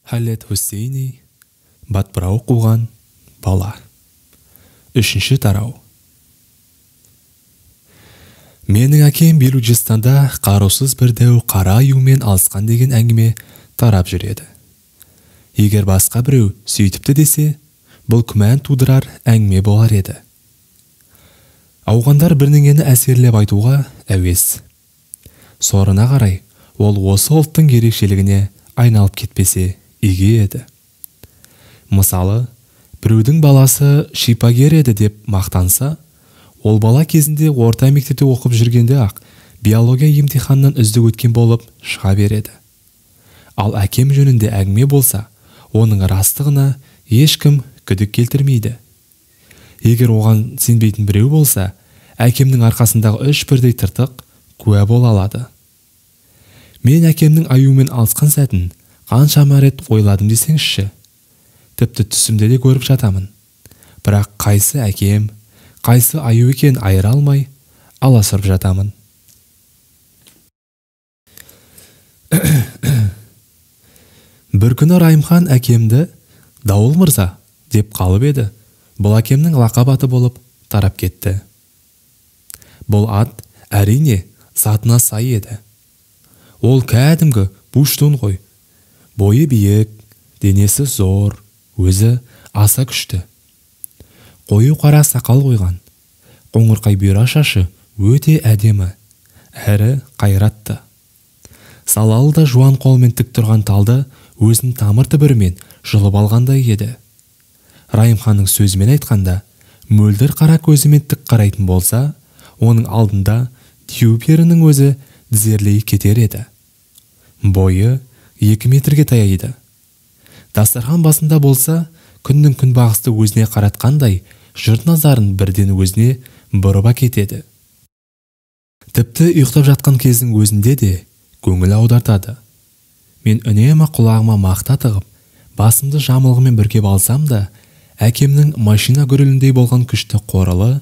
Халед Хусейни, батпырау қуған бала. Үшінші тарау. Менің әкем Белуджистанда қарусыз бір дәу қара аюмен алысқан деген әңгіме тарап жүреді. Егер басқа біреу сөйтіпті десе, бұл күмән тудырар әңгіме болар еді. Ауғандар бірнеңені әсерлеп айтуға әуес. Сорына қарай, ол осы ұлттың ерекшелігіне айналып кетпесе игі еді. Мысалы, біреудің баласы шипагер еді деп мақтанса, ол бала кезінде орта мектепте оқып жүргенде ақ биология емтиханынан үздік өткен болып шыға береді. Ал әкем жөнінде әңгіме болса, оның растығына ешкім күдік келтірмейді. Егер оған сенбейтін біреу болса, әкемнің арқасындағы үш бірдей тыртық куә бола алады. Мен әкемнің аюмен алысқан сәтін қаншама рет ойладым десеңізші. Тіпті түсімде де көріп жатамын. Бірақ қайсы әкем, қайсы аю екенін айыра алмай аласұрып жатамын. Бір күні Райымхан әкемді Дауыл мырза деп қалып еді. Бұл әкемнің лақап аты болып тарап кетті. Бұл ат әрине затына сай еді. Ол кәдімгі буштун ғой. Бойы биік, денесі зор, өзі аса күшті. Қою қара сақал қойған. Қоңырқай бұйра шашы өте әдемі, әрі қайратты. Салалы да жуан қолмен тік тұрған талды өзінің тамыр түбірімен жұлып алғандай еді. Райымханның сөзімен айтқанда, мөлдір қара көзімен тік қарайтын болса, оның алдында тюберінің өзі тізерлей кетер еді. Бойы 2 метрге таяйды. Дастархан басында болса, күннің күнбағысты өзіне қаратқандай, жұрт назарын бірден өзіне бұрып әкетеді. Тіпті ұйықтап жатқан кездің өзінде де көңіл аудартады. Мен үнемі құлағыма мақта тығып, басымды жамылғымен бүркеп алсам да, әкемнің машина гүріліндей болған күшті қорылы,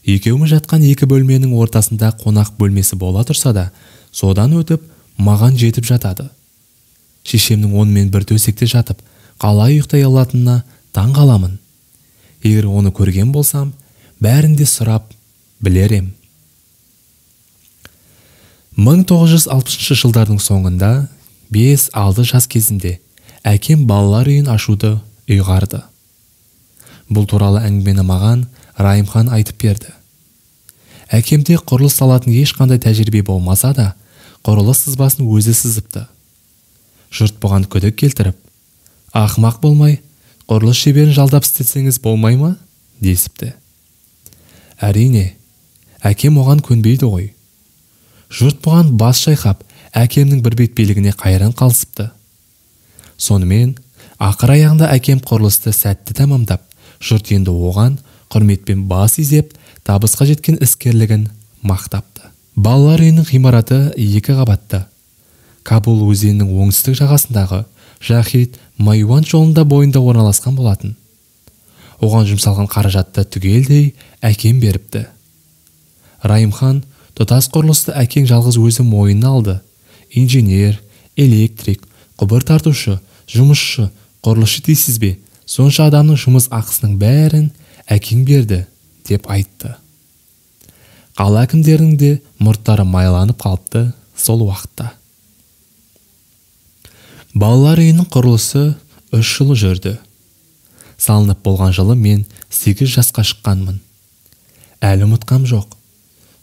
екеуміз жатқан екі бөлменің ортасында қонақ бөлмесі бола тұрса да, содан өтіп маған жетіп жатады. Шешемнің онымен бір төсекте жатып, қалай ұйықтай алатынына таң қаламын. Егер оны көрген болсам, бәрінде сұрап білерем. 1960 жылдардың соңында 5-6 жас кезінде әкем балалар үйін ашуды ұйғарды. Бұл туралы әңгімені маған Райымхан айтып берді. Әкемде құрылыс салатын ешқандай тәжірибе болмаса да, құрылыс сызбасын өзі сызыпты. Жұрт бұған күдік келтіріп, ақымақ болмай, құрылыс шеберін жалдап істетсеңіз болмай ма? Десіпті. Әрине, әкем оған көнбейді ғой. Жұрт бұған бас шайқап, әкемнің бір бетпелігіне қайран қалсыпты. Сонымен, ақыр аяғында әкем құрылысты сәтті тәмамдап, жұрт енді оған құрметпен бас изеп, табысқа жеткен іскерлігін мақтапты. Балалар үйінің ғимараты 2 қабатты. Кабул өзенінің оңтүстік жағасындағы Жахид Майуан жолында бойында орналасқан болатын. Оған жұмсалған қаражатты түгелдей әкем беріпті. Райымхан тұтас құрылысты әкең жалғыз өзі мойнына алды. Инженер, электрик, құбыр тартушы, жұмысшы, құрылысшы дейсіз бе? Сонша адамның жұмыс ақысының бәрін әкең берді, деп айтты. Қала әкімдерінің де мұрттары майланып қалыпты сол уақытта. Балалар үйінің құрылысы 3 жыл жүрді. Салынып болған жылы мен 8 жасқа шыққанмын. Әлі ұмытқам жоқ.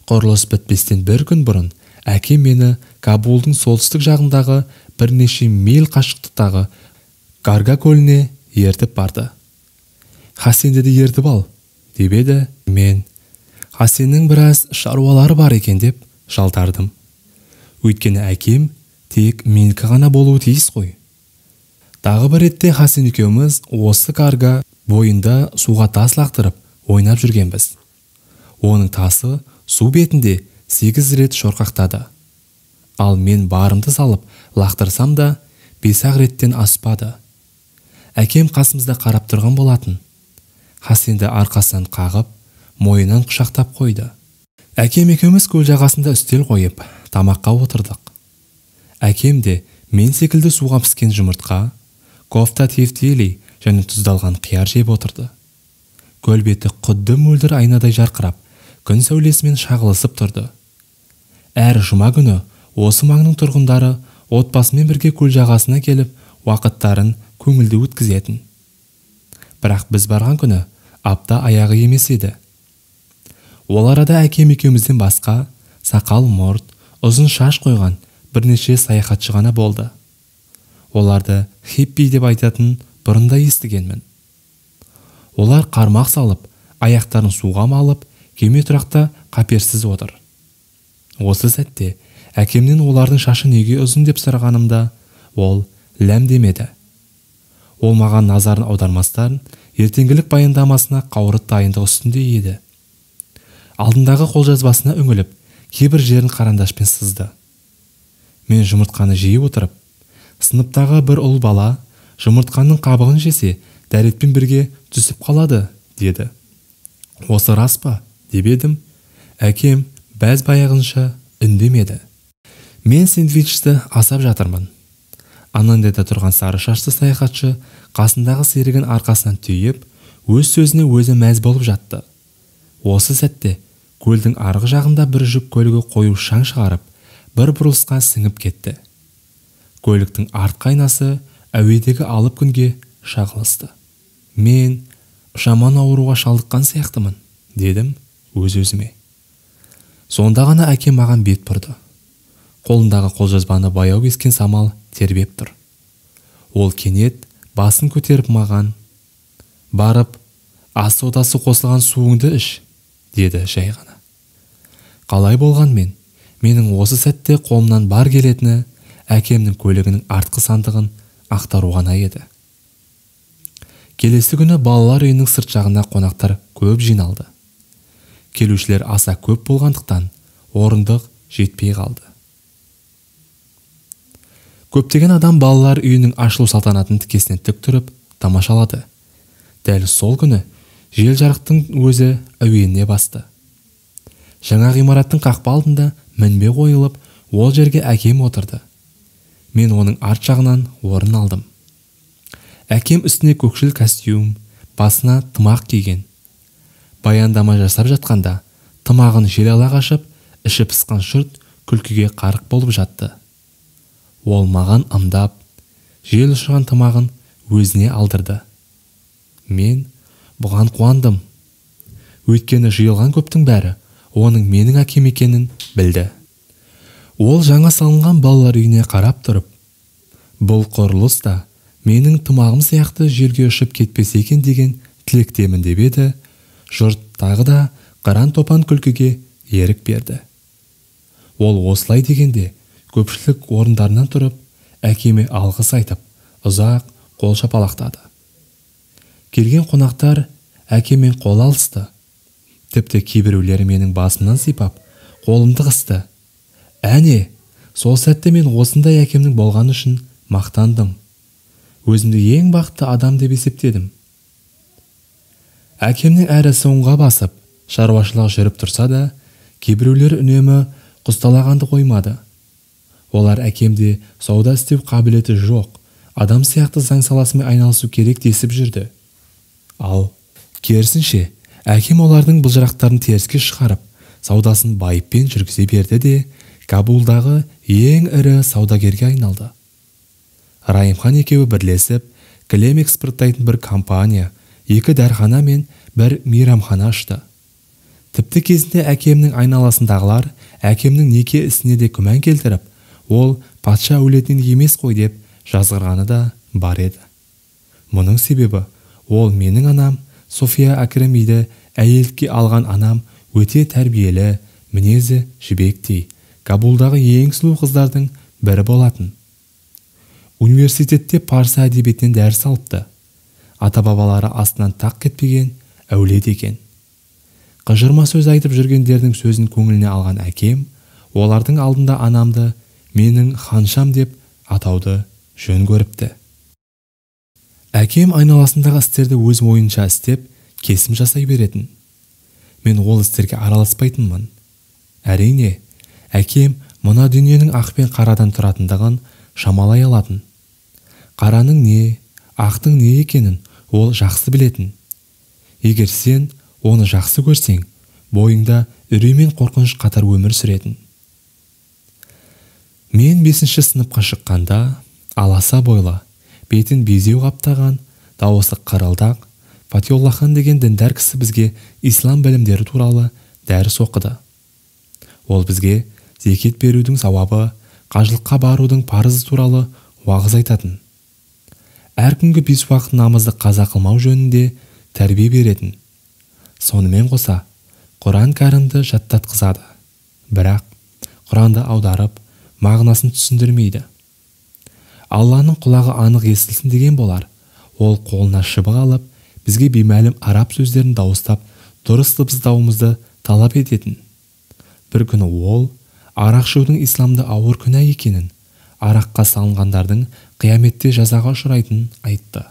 Құрылыс бітпестен бір күн бұрын әкем мені Кабулдың солтүстік жағындағы бірнеше миль қашықтықтағы Гарга көліне ертіп барды. Хасенді де ертіп ал, деп еді. Мен Хасеннің біраз шаруалары бар екен деп жалтардым. Өйткені әкем тек менікі ғана болуы тиіс қой. Тағы бір ретте Хасен екеуміз осы Гарга бойында суға тас лақтырып ойнап жүргенбіз. Оның тасы су бетінде 8 рет шорқақтады. Ал мен барымды салып лақтырсам да 5 реттен аспады. Әкем қасымызда қарап тұрған болатын. Хасенді арқасынан қағып, мойнынан құшақтап қойды. Әкем екеуміз көл жағасында үстел қойып, тамаққа отырдық. Әкем де мен секілді суға піскен жұмыртқа, кофта тефтели және тұздалған қияр жеп отырды. Көл беті құдды мөлдір айнадай жарқырап, күн сәулесімен шағылысып тұрды. Әр жұма күні осы маңның тұрғындары отбасымен бірге көл жағасына келіп, уақыттарын көңілді өткізетін. Бірақ біз барған күні апта аяғы емес еді. Ол арада әкем екеумізден басқа сақал мұрт, ұзын шаш қойған бірнеше саяхатшы ғана болды. Оларды хиппи деп айтатын бұрында естігенмін. Олар қармақ салып, аяқтарын суға малып, кеме тұрақта қаперсіз отыр. Осы сәтте әкемнен олардың шашы неге ұзын деп сұрағанымда, ол ләм демеді. Ол маған назарын аудармастан ертеңгілік баяндамасына қауырт дайындық үстінде еді. Алдындағы қолжазбасына үңіліп, кейбір жерін қарандашпен сызды. Мен жұмыртқаны жей отырып, сыныптағы бір ұл бала жұмыртқаның қабығын жесе, дәретпен бірге түсіп қалады, деді. Осы рас па, деп едім. Әкем бәз баяғынша үндемеді. Мен сэндвичті асап жатырмын. Анандайда тұрған сары шашты саяхатшы қасындағы серігін арқасынан түйіп, өз сөзіне өзі мәз болып жатты. Осы сәтте көлдің арғы жағында бір жүк көлігі қою шаң шығарып, бір бұрылысқа сіңіп кетті. Көліктің артқы айнасы әуедегі алып күнге шағылысты. Мен жаман ауруға шалдыққан сияқтымын, дедім өз-өзіме. Сонда ғана әкем маған бет бұрды. Қолындағы қолжазбаны баяу бескен самал тербеп тұр. Ол кенет басын көтеріп маған, барып, ас содасы қосылған суыңды іш, деді жай ғана. Қалай болғанмен, менің осы сәтте қолымнан бар келетіні әкемнің көлігінің артқы сандығын ақтару ғана еді. Келесі күні балалар үйінің сырт жағына қонақтар көп жиналды. Келушілер аса көп болғандықтан орындық жетпей қалды. Көптеген адам балалар үйінің ашылу салтанатын тікесінен тік тұрып тамашалады. Дәл сол күні жел жарықтың өзі әуеніне басты. Жаңа ғимараттың қақпа алдында мінбе қойылып, ол жерге әкем отырды. Мен оның арт жағынан орын алдым. Әкем үстіне көкшіл костюм, басына тымақ киген. Баяндама жасап жатқанда тымағын жел ала қашып, іші пысқан жұрт күлкіге қарық болып жатты. Ол маған ымдап, жел ұшырған тымағын өзіне алдырды. Мен бұған қуандым. Өйткені жиылған көптің бәрі оның менің әкем екенін білді. Ол жаңа салынған балалар үйіне қарап тұрып, бұл құрылыс та менің тымағым сияқты жерге ұшып кетпесе екен деген тілектемін деп еді. Жұрт тағы да қыран топан күлкіге ерік берді. Ол осылай дегенде көпшілік орындарынан тұрып, әкеме алғыс айтып, ұзақ қол шапалақтады. Келген қонақтар әкемен қол алысты. Тіпті кейбіреулері менің басымнан сипап, қолымды қысты. Әне, сол сәтте мен осындай әкемнің болғаны үшін мақтандым. Өзімді ең бақытты адам деп есептедім. Әкемнің әрі соңға басып, шаруашылық жүріп тұрса да, кейбіреулер үнемі құсталағанды қоймады. Олар әкемде сауда істеу қабілеті жоқ, адам сияқты заң саласымен айналысу керек десіп жүрді. Ал керісінше, әкем олардың бұлжырақтарын теріске шығарып, саудасын байыппен жүргізе берді де, Кабулдағы ең ірі саудагерге айналды. Райымхан екеуі бірлесіп, кілем экспорттайтын бір компания, 2 дәрхана мен 1 мейрамхана ашты. Тіпті кезінде әкемнің айналасындағылар әкемнің неке ісіне де күмән келтіріп, ол патша әулетінен емес қой деп жазғырғаны да бар еді. Мұның себебі, ол менің анам София Акремиді әйелдікке алған анам өте тәрбиелі, мінезі жібектей, Кабулдағы ең сұлу қыздардың бірі болатын. Университетте парсы әдебиетінен дәріс алыпты. Ата-бабалары астынан тақ кетпеген әулет екен. Қыжырма сөз айтып жүргендердің сөзін көңіліне алған әкем, олардың алдында анамды менің ханшам деп атауды жөн көріпті. Әкем айналасындағы істерді өз ойынша істеп, кесім жасай беретін. Мен ол істерге араласпайтынмын. Әрине, әкем мына дүниенің ақ пен қарадан тұратындығын шамалай алатын. Қараның не, ақтың не екенін ол жақсы білетін. Егер сен оны жақсы көрсең, бойыңда үрей мен қорқыныш қатар өмір сүретін. Мен 5-ші сыныпқа шыққанда, аласа бойлы, бетін безеу қаптаған, дауысы қырылдақ, Фатиоллахан деген діндар кісі бізге ислам білімдері туралы дәріс оқыды. Ол бізге зекет берудің сауабы, қажылыққа барудың парызы туралы уағыз айтатын. Әр күнгі 5 уақыт намазды қаза қылмау жөнінде тәрбие беретін. Сонымен қоса, Құран кәрімді жаттатқызады. Бірақ Құранды аударып, мағынасын түсіндірмейді. Алланың құлағы анық естілсін деген болар. Ол қолына шыбық алып, бізге беймәлім араб сөздерін дауыстап, дұрыс дыбыстауымызды талап ететін. Бір күні ол, арақ ішудің исламда ауыр күнә екенін, араққа салынғандардың қияметте жазаға ұшырайтынын айтты.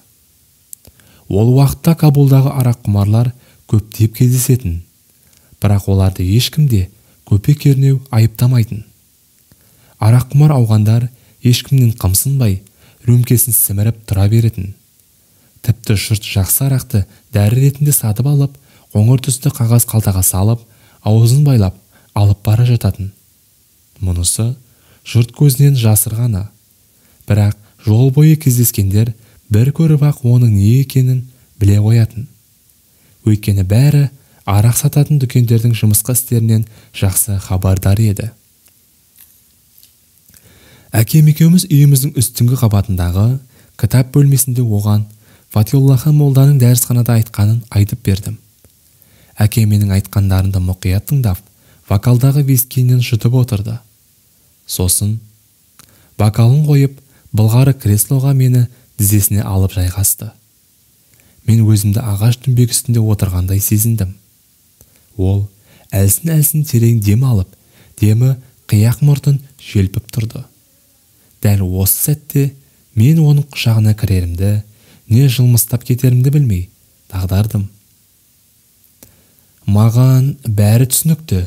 Ол уақытта Кабулдағы арақ құмарлар көптеп кездесетін, бірақ оларды ешкімде көпе кернеу айыптамайтын. Арақ құмар ауғандар ешкімнен қымсынбай, рөмкесін сіміріп тұра беретін. Тіпті жұрт жақсы арақты дәрі ретінде сатып алып, қоңыр түсті қағаз қалтаға салып, аузын байлап, алып бара жататын. Мұнысы жұрт көзінен жасырғаны. Бірақ жол бойы кездескендер бір көріп-ақ оның не екенін біле қоятын. Өйткені бәрі арақ сататын дүкендердің жұмысқа істерінен жақсы хабардар еді. Әкем екеуміз үйіміздің үстіңгі қабатындағы кітап бөлмесінде оған Фатиоллахан молданың дәрісханада айтқанын айтып бердім. Әкем менің айтқандарымды мұқият тыңдап, вокалдағы вискинен жұтып отырды. Сосын вокалын қойып, былғары креслоға мені тізесіне алып жайғасты. Мен өзімді ағаш дүмбек үстінде отырғандай сезіндім. Ол әлсін-әлсін терең дем алып, демі қияқ мұртын желпіп тұрды. Дәл осы сәтте мен оның құшағына кірерімді, не жылмыстап кетерімді білмей дағдардым. Маған бәрі түсінікті,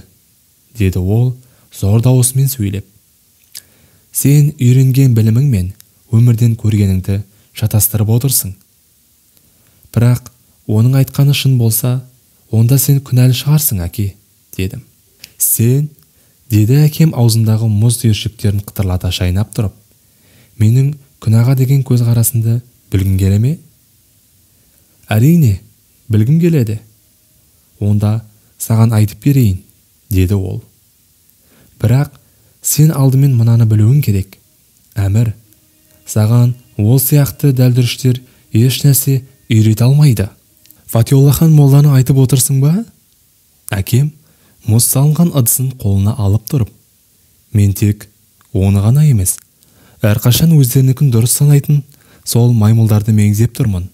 деді ол зор дауысымен сөйлеп. Сен үйренген білімің мен өмірден көргеніңді шатастырып отырсың. Бірақ оның айтқаны шын болса, онда сен күнәлі шығарсың, әке, дедім. Сен, деді әкем аузындағы мұз түйіршіктерін қытырлата шайнап тұрып, менің күнәға деген көзқарасымды білгің келе ме? Әрине, білгім келеді. Онда саған айтып берейін, деді ол. Бірақ сен алдымен мынаны білуің керек. Әмір, саған ол сияқты дәлдіріштер еш нәрсе үйрете алмайды. Фатиоллахан молданы айтып отырсың ба? Әкем мұз салынған ыдысын қолына алып тұрып, мен тек оны ғана емес, әрқашан өздерінікін дұрыс санайтын сол маймылдарды меңзеп тұрмын.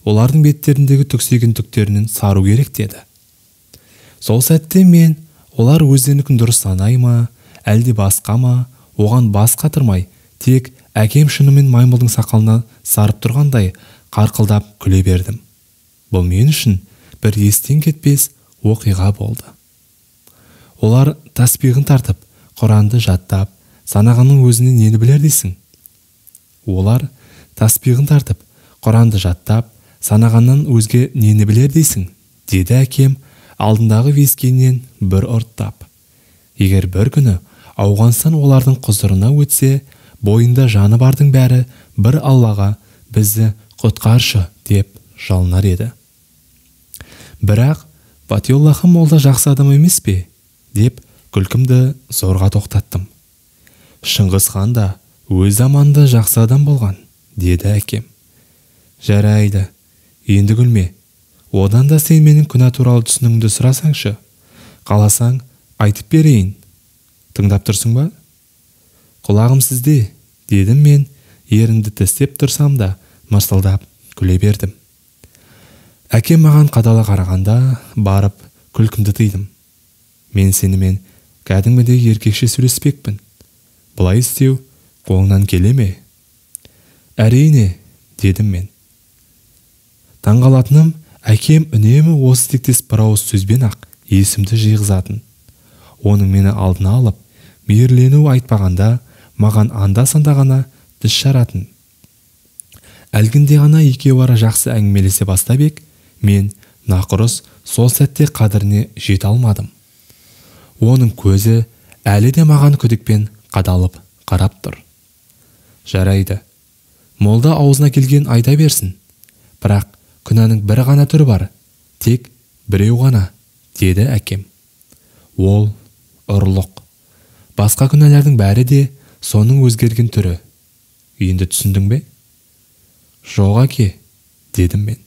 Олардың беттеріндегі түксеген түктерінен сару керек, деді. Сол сәтте мен, олар өздерінікін дұрыс санай ма, әлде басқа ма, оған бас қатырмай, тек әкем шынымен маймылдың сақалына сарып тұрғандай қарқылдап күле бердім. Бұл мен үшін бір естен кетпес оқиға болды. Олар таспиғын тартып, Құранды жаттап, санағанның өзіне нені білер дейсің? Олар таспиғын тартып, Құранды жаттап, санағаннан өзге нені білер дейсің? Деді әкем алдындағы вискинен бір ұрттап. Егер бір күні Ауғанстан олардың құзырына өтсе, бойында жаны бардың бәрі бір Аллаға бізді құтқаршы деп жалынар еді. Бірақ Фатиоллахан молда жақсы адам емес пе? Деп күлкімді зорға тоқтаттым. Шыңғыс хан да өз заманында жақсы адам болған, деді әкем. Жарайды, енді күлме. Одан да сен менің күнә туралы түсінігімді сұрасаңшы. Қаласаң, айтып берейін. Тыңдап тұрсың ба? Құлағым сізде, дедім мен, ерінді тістеп тұрсам да, мырсылдап күле бердім. Әкем маған қадала қарағанда барып күлкімді тыйдым. Мен сенімен кәдімгідей еркекше сөйлеспекпін. Бұлай істеу қолыңнан келе ме? Әрине, дедім мен. Таңғалатыным, әкем үнемі осы тектес бір ауыз сөзбен ақ есімді жиғызатын. Оның мені алдына алып, мейірлену айтпағанда, маған анда-санда ғана тіс жаратын. Әлгінде ғана екеуара жақсы әңгімелесе бастап ек, мен нақұрыс сол сәтте қадіріне жете алмадым. Оның көзі әлі де маған күдікпен қадалып қарап тұр. Жарайды, молда аузына келген айта берсін. Бірақ күнәнің бір ғана түрі бар, тек біреу ғана, деді әкем. Ол ұрлық. Басқа күнәлардың бәрі де соның өзгерген түрі. Енді түсіндің бе? Жоқ әке, дедім мен.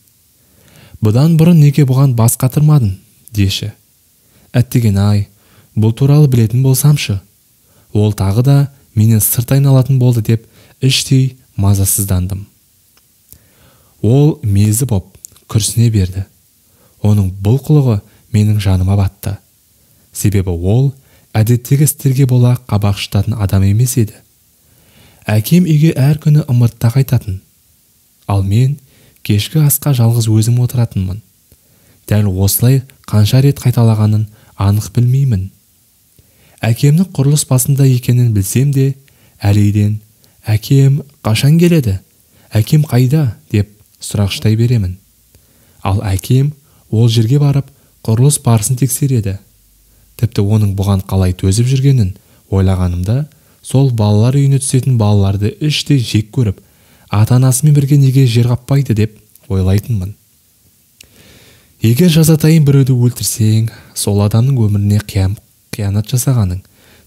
Бұдан бұрын неге бұған бас қатырмадың, деші. Әттеген ай, бұл туралы білетін болсамшы. Ол тағы да менен сырт айналатын болды деп іштей мазасыздандым. Ол мезі боп күрсіне берді. Оның бұл қылығы менің жаныма батты. Себебі ол әдеттегі істерге бола қабақ шытатын адам емес еді. Әкем үйге әр күні ымыртта қайтатын. Ал мен кешкі асқа жалғыз өзім отыратынмын. Дәл осылай қанша рет қайталағанын анық білмеймін. Әкемнің құрылыс басында екенін білсем де, әлейден «Әкем қашан келеді? Әкем қайда?» деп сұрақштай беремін. Ал әкем ол жерге барып құрылыс барысын тексереді. Тіпті оның бұған қалай төзіп жүргенін ойлағанымда, сол балалар үйіне түсетін балаларды іштей жек көріп, ата-анасымен бірге неге жер қаппайды деп ойлайтынмын. Егер жазатайым біреуді өлтірсең, сол адамның өміріне қиянат жасағаның,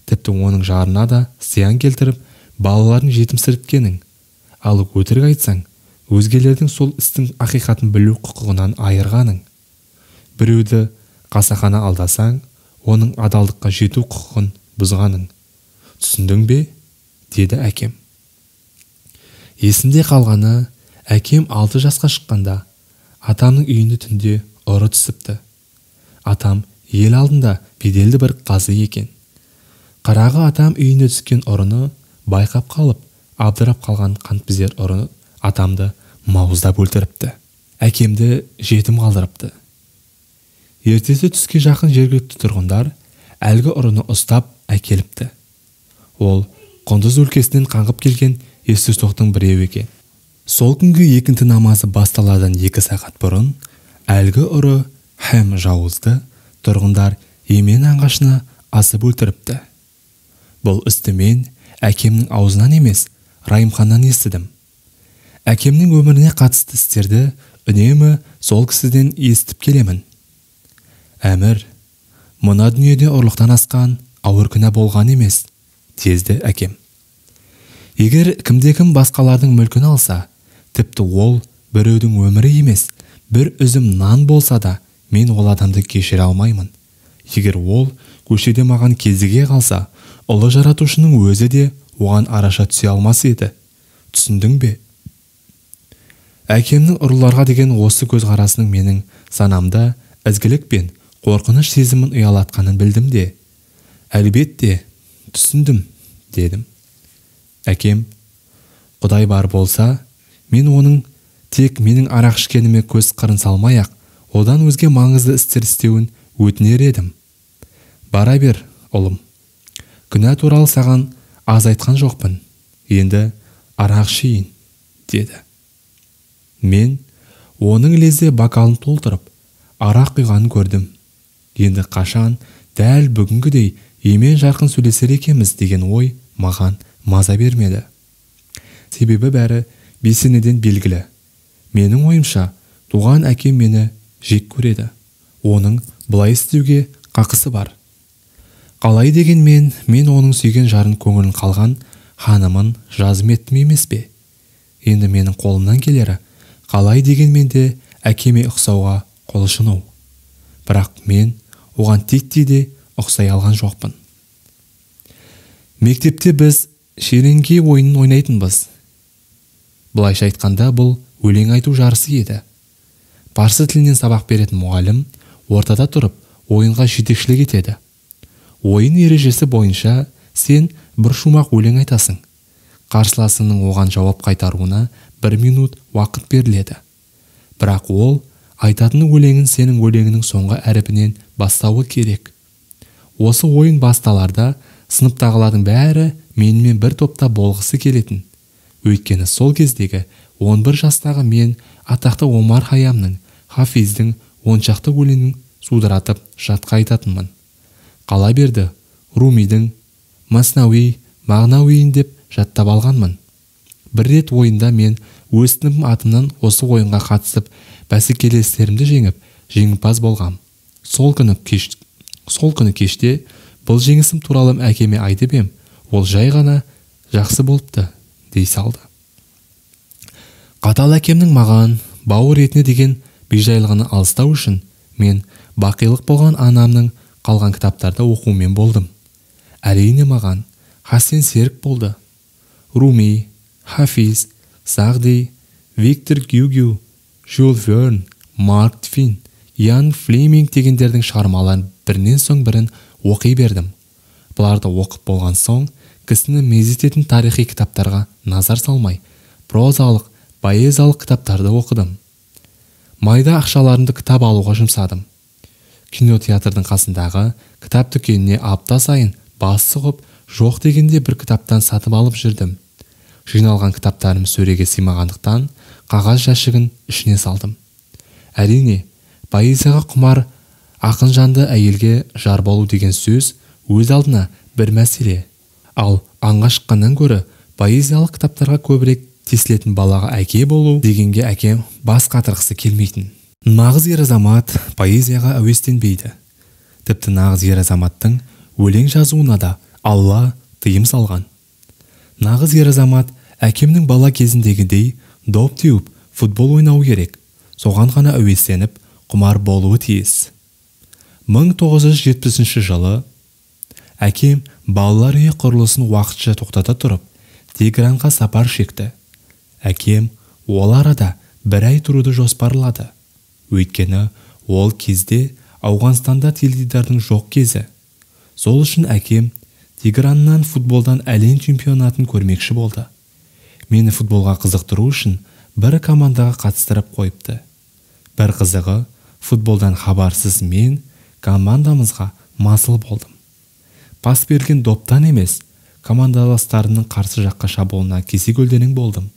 тіпті оның жарына да зиян келтіріп, балаларын жетімсірткенің. Ал өтірік айтсаң, өзгелердің сол істің ақиқатын білу құқығынан айырғаның. Біреуді қасақана алдасаң, оның адалдыққа жету құқығын бұзғаның. Түсіндің бе? Деді әкем. Есінде қалғаны, әкем 6 жасқа шыққанда атамның үйіне түнде ұры түсіпті. Атам ел алдында беделді бір қазы екен. Қарағы атам үйіне түскен ұрыны байқап қалып, абдырап қалған қантбезер ұры атамды мауыздап өлтіріпті. Әкемді жетім қалдырыпты. Ертесі түске жақын жергілікті тұрғындар әлгі ұрыны ұстап әкеліпті. Ол Құндыз өлкесінен қаңғып келген естістоқтың біреуі екен. Сол күнгі екінті намазы басталардан 2 сағат бұрын әлгі ұры һәм жауызды тұрғындар емен аңғашына асып өлтіріпті. Бұл істі мен әкемнің аузынан емес, Райымханнан естідім. Әкемнің өміріне қатысты істерді үнемі сол кісіден естіп келемін. Әмір, мына дүниеде ұрлықтан асқан ауыр күнә болған емес, деді әкем. Егер кімде-кім басқалардың мүлкін алса, тіпті ол біреудің өмірі емес, бір үзім нан болса да, мен ол адамды кешіре алмаймын. Егер ол көшеде маған кезіге қалса, ұлы жаратушының өзі де оған араша түсе алмас еді. Түсіндің бе? Әкемнің ұрыларға деген осы көзқарасының менің санамда ізгілік пен қорқыныш сезімін ұялатқанын білдім де. Әлбетте, түсіндім, дедім. Әкем, Құдай бар болса, мен оның тек менің арақ ішкеніме көз қырын салмай-ақ, одан өзге маңызды істер істеуін өтінер едім. Бара бер, ұлым. Күнә туралы саған аз айтқан жоқпын. Енді арақ ішейін, деді. Мен оның лезде бокалын толтырып, арақ құйғанын көрдім. Енді қашан дәл бүгінгідей емен жарқын сөйлесер екеміз деген ой маған маза бермеді. Себебі бәрі бесенеден белгілі. Менің ойымша, туған әкем мені жек көреді. Оның бұлай істеуге қақысы бар. Қалай деген мен оның сүйген жарын көңілін қалған ханымын жазым еттім емес пе? Енді менің қолымнан келері, қалай деген менде әкеме ұқсауға қол ұшыну. Бірақ мен оған титтей де ұқсай алған жоқпын. Мектепте біз шеренге ойынын ойнайтынбыз. Бұлайша айтқанда бұл өлең айту жарысы еді. Парсы тілінен сабақ беретін мұғалім ортада тұрып ойынға жетекшілік етеді. Ойын ережесі бойынша сен бір шумақ өлең айтасың. Қарсыласыңның оған жауап қайтаруына 1 минут уақыт беріледі. Бірақ ол айтатын өлеңін сенің өлеңінің соңғы әріпінен бастауы керек. Осы ойын басталарда сыныптағылардың бәрі менімен бір топта болғысы келетін. Өйткені сол кездегі 11 жастағы мен атақты Омар Хайямның, Хафиздің 10 шақты өлеңін судыратып жатқа айтатынмын. Қала берді, Румидің Маснауи, Мағнауиін деп жаттап алғанмын. Бір рет ойында мен өз сыныбым атымнан осы ойынға қатысып, бәсекелестерімді жеңіп, жеңімпаз болғам. Сол күні кеште бұл жеңісім туралы әкеме айтып ем, ол жай ғана жақсы болыпты, дей салды. Қатал әкемнің маған бауыр етіне деген бейжайлығını алыстау үшін мен бақилық болған анамның қалған кітаптарды оқумен болдым. Әрине маған Хасен серік болды. Руми, Хафиз, Сағди, Виктор Гюго, Жюл Верн, Марк Твен, Ян Флеминг дегендердің шығармаларын бірінен соң бірін оқи бердім. Бұларды оқып болған соң, кісіні мезететін тарихи кітаптарға назар салмай, прозалық, поэзиялық кітаптарды оқыдым. Майда ақшаларымды кітап алуға жұмсадым. Кинотеатрдың қасындағы кітап дүкеніне апта сайын бас сұғып, жоқ дегенде бір кітаптан сатып алып жүрдім. Жиналған кітаптарым сөреге сыймағандықтан қағаз жәшігін ішіне салдым. Әрине, поэзияға құмар ақын жанды әйелге жар болу деген сөз өз алдына бір мәселе. Ал аңға шыққаннан гөрі поэзиялық кітаптарға көбірек тесілетін балаға әке болу дегенге әкем бас қатырғысы келмейтін. Нағыз ер азамат поэзияға әуестенбейді. Тіпті нағыз ер азаматтың өлең жазуына да Алла тыйым салған. Нағыз ер азамат әкемнің бала кезіндегідей доп теуіп футбол ойнау керек. Соған ғана әуестеніп, құмар болуы тиіс. 1970 жылы әкем балалар үйі құрылысын уақытша тоқтата тұрып, Тегеранға сапар шекті. Әкем ол арада бір ай тұруды жоспарлады. Өйткені ол кезде Ауғанстанда теледидардың жоқ кезі. Сол үшін әкем Тегераннан футболдан әлем чемпионатын көрмекші болды. Мені футболға қызықтыру үшін бір командаға қатыстырып қойыпты. Бір қызығы, футболдан хабарсыз мен командамызға масыл болдым. Пас берген доптан емес, командаластарының қарсы жаққа шабуылына кесе-көлденең болдым.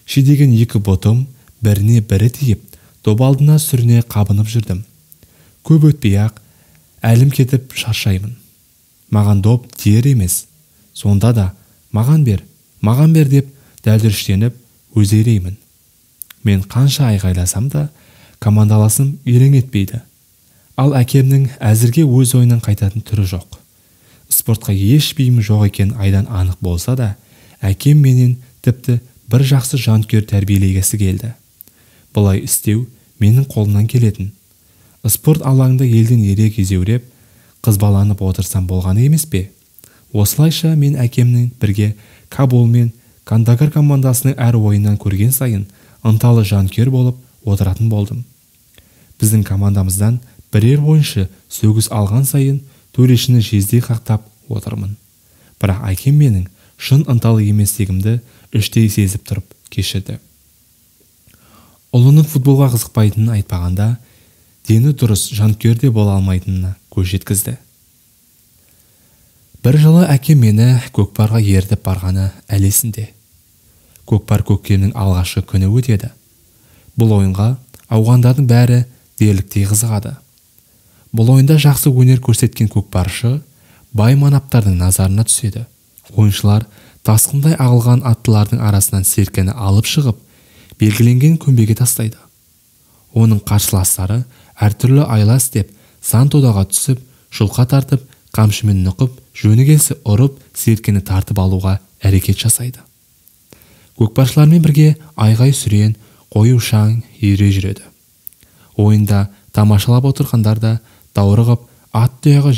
Шидеген екі ботым біріне бірі тиіп, доп алдына сүріне қабынып жүрдім. Көп өтпей-ақ әлім кетіп шаршаймын. Маған доп тиер емес. Сонда да маған бер деп дәлдіріштеніп өзереймін. Мен қанша айғайласам да командаласым елең етпейді. Ал әкемнің әзірге өз ойынан қайтатын түрі жоқ. Спортқа еш бейімі жоқ екен айдан анық болса да, әкем менен тіпті бір жақсы жанкүйер тәрбиелегісі келді. Бұлай істеу менің қолымнан келетін. Спорт алаңында елден ере кезеуреп, қызбаланып отырсам болғаны емес пе? Осылайша мен әкемнің бірге Кабул мен Кандагар командасының әр ойыннан көрген сайын ынталы жанкүйер болып отыратын болдым. Біздің командамыздан бірер ойыншы сөгіс алған сайын төрешіні жездей қақтап отырмын. Бірақ әкем менің шын ынталы еместігімді іштей сезіп тұрып кешірді. Ұлының футболға қызықпайтынын айтпағанда, дені дұрыс жанкүйер де бола алмайтынына көз жеткізді. Бір жылы әкем мені көкпарға ертіп барғаны әлі есімде. Көкпар көктемнің алғашқы күні өтеді. Бұл ойынға ауғандардың бәрі дерліктей қызығады. Бұл ойында жақсы өнер көрсеткен көкпаршы бай манаптардың назарына түседі. Ойыншылар тасқындай ағылған аттылардың арасынан серкені алып шығып, белгіленген көмбеге тастайды. Оның қарсыластары әртүрлі айла істеп, сан тодаға түсіп, жұлқа тартып, қамшымен нұқып, жөні келсе ұрып, серкені тартып алуға әрекет жасайды. Көкпаршылармен бірге айғай-сүрен, қою-шаң ере жүреді. Ойында тамашалап отырғандар да даурығып, ат тұяғы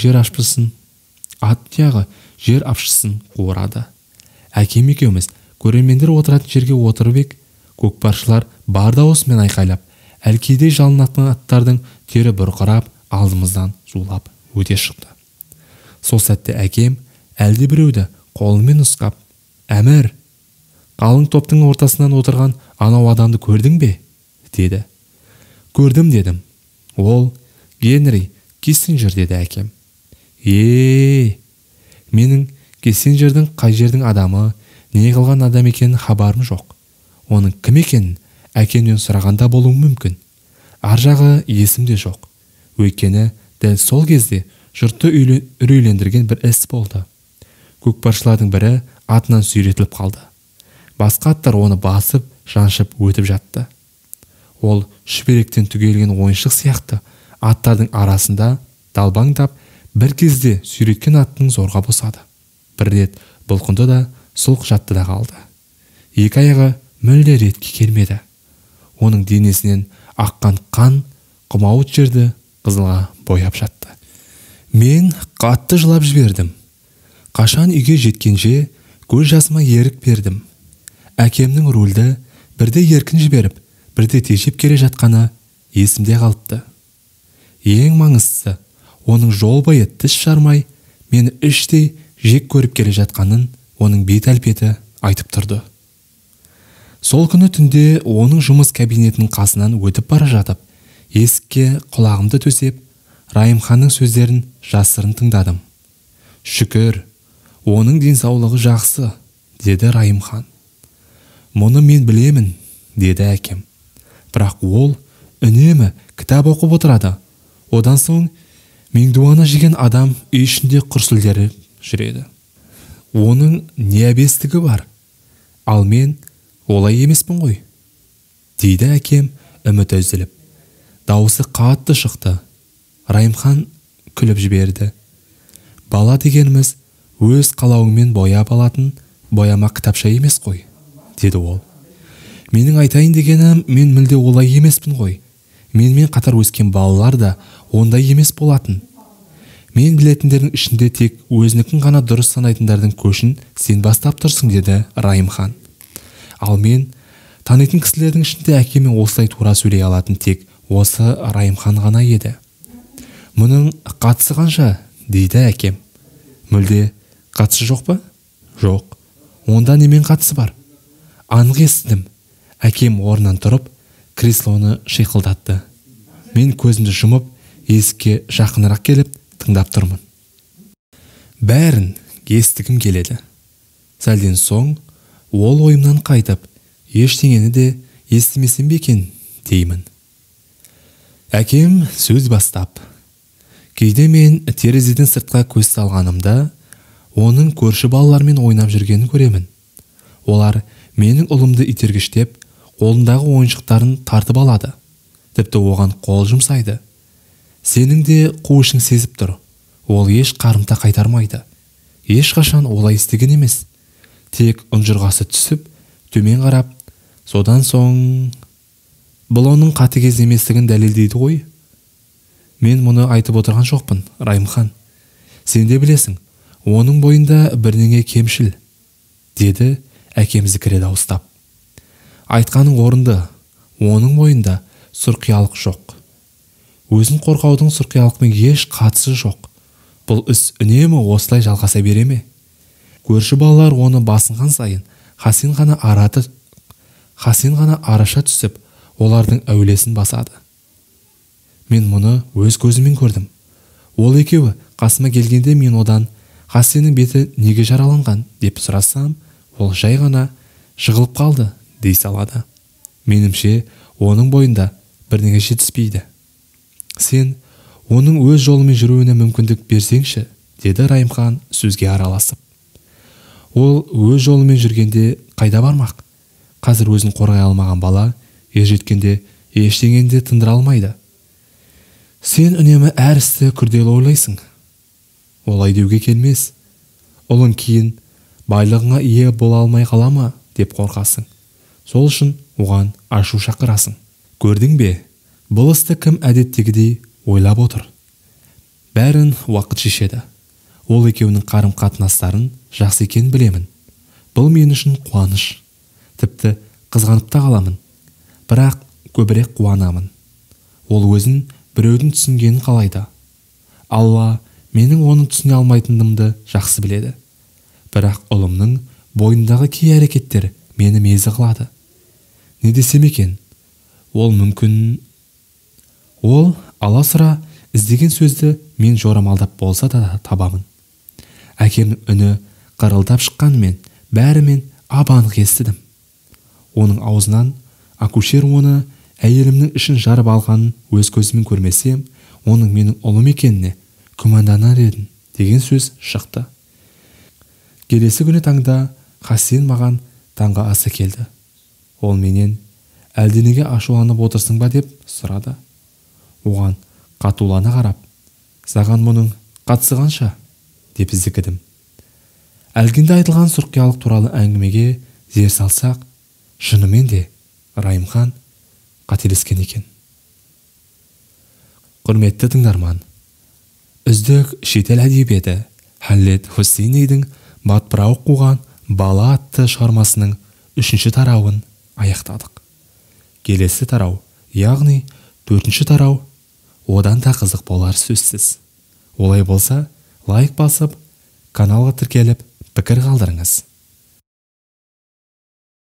жер апшысын қуырады. Әкем екеуміз көрермендер отыратын жерге отырып ек, көкпаршылар бар дауысымен айқайлап, әлкейдей жалынатын аттардың тері бұрқырап, алдымыздан зулап өте шықты. Сол сәтте әкем әлде біреуді қолымен ұстап, «Әмір, қалың топтың ортасынан отырған анау адамды көрдің бе?» деді. «Көрдім» дедім. «Ол Генри Киссинджер» деді әкем. Менің Киссинджердің қай жердің адамы, не қылған адам екенін хабарым жоқ. оның кім екенін әкемнен сұрағанда болуы мүмкін. Ар жағы есімде жоқ. Өйткені дәл сол кезде жұртты үрейлендірген бір іс болды. Көкпаршылардың бірі атынан сүйретіліп қалды. Басқа аттар оны басып, жаншып өтіп жатты. Ол шүберектен түгелген ойыншық сияқты аттардың арасында далбаңдап, бір кезде сүйреткен аттың зорға босады. Бір рет бұлқынды да сұлқ жатты да қалды. Екі аяғы мүлде ретке келмеді. Оның денесінен аққан қан құмауыт жерді қызылға бояп жатты. Мен қатты жылап жібердім. Қашан үйге жеткенше көз жасыма ерік бердім. Әкемнің рөлді бірде еркін жіберіп, бірде тежеп келе жатқаны есімде қалыпты. Ең маңыздысы, оның жол бойы тіс жармай, мені іштей жек көріп келе жатқанын оның бет-әлпеті айтып тұрды. Сол күні түнде оның жұмыс кабинетінің қасынан өтіп бара жатып, есікке құлағымды төсеп, Райымханның сөздерін жасырын тыңдадым. Шүкір, оның денсаулығы жақсы, деді Райымхан. Мұны мен білемін, деді әкем. Бірақ ол үнемі кітап оқып отырады. Одан соң меңдуана жеген адам үй ішінде құрсылдері жүреді. Оның не әбестігі бар? Ал мен олай емеспін ғой, дейді әкем үміті үзіліп. Дауысы қатты шықты. Райымхан күліп жіберді. Бала дегеніміз өз қалауымен бояп алатын бояма кітапша емес қой, деді ол. Менің айтайын дегенім, мен мүлде олай емеспін ғой. Менімен қатар өскен балалар да ондай емес болатын. Мен білетіндердің ішінде тек өзінікін ғана дұрыс санайтындардың көшін сен бастап тұрсың, деді Райымхан. Ал мен танитын кісілердің ішінде әкеме осылай тура сөйлей алатын тек осы Райымхан ғана еді. Мұның қатысы қанша, дейді әкем. Мүлде қатысы жоқ па? Жоқ. Онда немен қатысы бар? Анық естідім. Әкем орнынан тұрып, креслоны шиқылдатты. Мен көзімді жұмып, есікке жақынырақ келіп, тыңдап тұрмын. Бәрін естігім келеді. Сәлден соң, ол ойымнан қайтып, ештеңені де естімесем бе екен, деймін. Әкем сөз бастап. Кейде мен терезеден сыртқа көз салғанымда, оның көрші балалармен ойнап жүргенін көремін. Олар менің ұлымды итергіштеп, қолындағы ойыншықтарын тартып алады. Тіпті оған қол жұмсайды. Сенің де қуышың сезіп тұр. Ол еш қарымта қайтармайды. Ешқашан олай істеген емес. Тек ұнжырғасы түсіп, төмен қарап, содан соң... Бұл оның қатыгез еместігін дәлелдейді ғой. Мен мұны айтып отырған жоқпын, Райымхан. Сен де білесің, оның бойында бірнеңе кемшіл, деді әкем зікіре дауыстап. Айтқаның орынды, оның бойында сұрқиялық жоқ. Өзін қорғаудың сұрқиялықпен еш қатысы жоқ. Бұл іс үнемі осылай жалғаса бере ме? Көрші балалар оны басынған сайын Хасен ғана араша түсіп, олардың әулесін басады. Мен мұны өз көзіммен көрдім. Ол екеуі қасыма келгенде мен одан Хасеннің беті неге жараланған деп сұрасам, ол жай ғана жығылып қалды дей салады. Менімше, оның бойында бірнеңе жетіспейді. Сен оның өз жолымен жүруіне мүмкіндік берсеңші, деді Райымхан сөзге араласып. Ол өз жолымен жүргенде қайда бармақ? Қазір өзін қорғай алмаған бала ержеткенде ештеңені де тындыра алмайды. Сен үнемі әр істі күрделі ойлайсың. Олай деуге келмес. Ұлың кейін байлығыңа ие бола алмай қала ма деп қорқасың. Сол үшін оған ашу шақырасың. Көрдің бе? Бұл істі кім әдеттегідей ойлап отыр. Бәрін уақыт шешеді. Ол екеуінің қарым-қатынастарын жақсы екенін білемін. Бұл мен үшін қуаныш. Тіпті қызғанып та қаламын. Бірақ көбірек қуанамын. Ол өзін біреудің түсінгенін қалайды. Алла менің оның түсіне алмайтынымды жақсы біледі. Бірақ ұлымның бойындағы кей әрекеттер мені мезі қылады. Не десем екен? Ол мүмкін... Ол аласыра іздеген сөзді мен жорамалдап болса да табамын. Әкемнің үні қырылдап шыққанымен бәрімен ап-анық естідім. оның аузынан акушер оны әйелімнің ішін жарып алғанын өз көзіммен көрмесем, оның менің ұлым екеніне күмәнданар едім деген сөз шықты. Келесі күні таңда Хасен маған таңғы асы келді. Ол менен әлденеге ашуланып отырсың ба деп сұрады. Оған қатулана қарап, саған мұның қатысы қанша деп зікідім. Әлгінде айтылған сұрқиялық туралы әңгімеге зер салсақ, шынымен де Райымхан қателескен екен. Құрметті тыңдарман, үздік шетел әдебиеті Халед Хуссейнидің батпырау қуған бала атты шығармасының 3-ші тарауын аяқтадық. Келесі тарау, яғни 4-ші тарау одан да қызық болар сөзсіз. Олай болса, лайк басып, каналға тіркеліп, пікір қалдырыңыз.